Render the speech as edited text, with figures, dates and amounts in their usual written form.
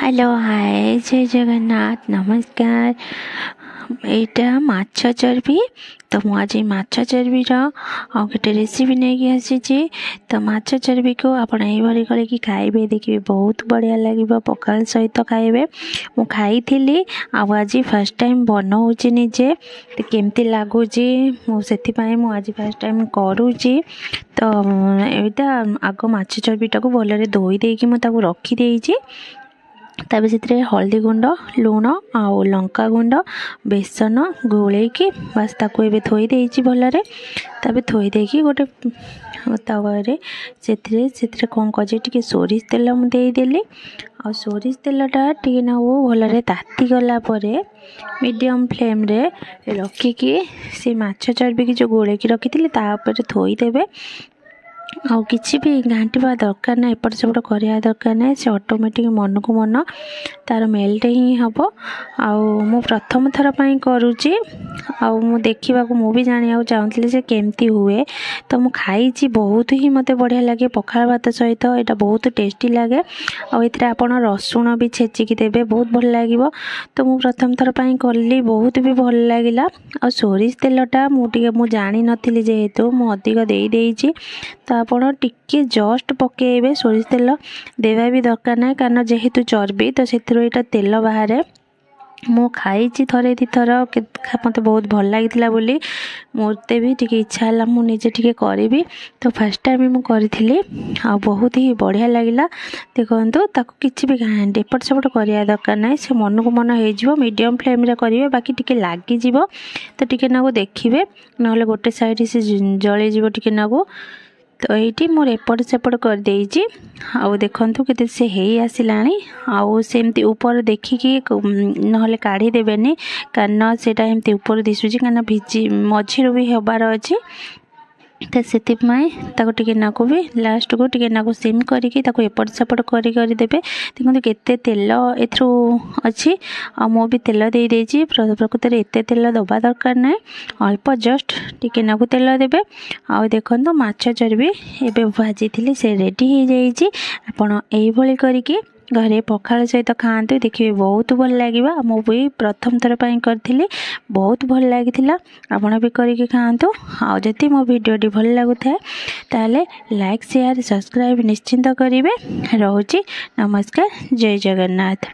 Hello hi जय जगन्नाथ नमस्कार। एटा माछ चर्बी तो मुझे माछ चर्बीर गोटे रेसिपी नहीं आसी। तो माछ चर्बी को आप करके खाइबे, देखिए बहुत बढ़िया लगे, पखाल सहित खाइबे। मु खाई थी आज फर्स्ट टाइम बनाऊँगी निजे, तो केमती लगुच मुझे फर्स्ट टाइम करुँची। तो यहाँ आग माछ चर्बीटा को भल धोई देकी मुझे रखी तापर से हल्दी गुंड लुण आउ लंका गुंड बेसन गोलेकी बस ताको एबे थोई देइछि भलरे। तापर थोई देकी गोटे तवे से कौन कजे टिके सोरिष तेल मु देदेली। आ सोरिष तेलटा टिके ना वो भलरे ताती गला परे मीडियम फ्लेम रे रखिकी से माछ चर्बी की जो गोलेकी रखी तापर थोई देबे। आउ किसी भी घांटा दरकार ना, एपट सेपट करवा दरकार ना, से ऑटोमेटिक मन को मन तार मेल्ट ही हम। आउ प्रथम थर पर करुँची, आउ देखा मु भी जाना चाहूँगी से केमती हुए। तो मु खाई बहुत ही मत बढ़िया लगे पखाल भात सहित, यहाँ बहुत टेस्टी लगे। आते आप रसुण भी छेचिकी देवे बहुत भल लगे। तो मु प्रथम थर पर कली बहुत भी भल लगिला। आ सोरिष तेलटा मु जानी नथिली जेहेतु मु अधिक दे देइछि। तो आपण टिके जस्ट पकेबे, सोरिष तेल देवा भी दरकार ना, कारण जेहेतु चर्बी तो से तेल बाहर। मु खाई थरे दी थर मत बहुत भल लगी बोली मते भी टिके इच्छा है मु निजे टिके करी। तो फर्स्ट टाइम मु करी आ बहुत ही बढ़िया लगिला। देखो ताको किसी भी एपट सेपट करवा दरकार ना, से मन को मन हो मीडियम फ्लेम रे करेंगे, बाकी टिके लगी तो टिके नागु देखिए ना गोटे साइड से जली जीव टिके नागु। तो ये मोर एपट सेपट कर देइछि। आउ देखंतु केते से हेई आसिलानी। आउ सेमती ऊपर देखिकी नहले काढ़ी देबेनी, कारण सेटा एमती ऊपर दिसुची, कारण भिजी मझिरु भी हेबार अछि। तो से टिके नाकु भी लास्ट को टिके नाकु सिम करके एपट सेपट करी देबे। देखो केते तेल एथरू अच्छी, आ मु भी तेल दे देइछि। प्रकृत में एते तेल दबा दरकार ना, अल्प जस्ट टिके नाकु तेल देबे। आ देखो माछ चर्बी एबे भाजी थी से रेडी हो जाइछि। आपण एई भली करके घरे पखाल सहित खाआंतु, देखिए बहुत भल लगे। मु भी प्रथम थर पर करी बहुत भल लगी, आपण भी करके खाआंतु। आ जदि मो वीडियो भल लगुଥାଏ ताले लाइक शेयर सब्सक्राइब निश्चिंत करेंगे। रोची नमस्कार जय जगन्नाथ।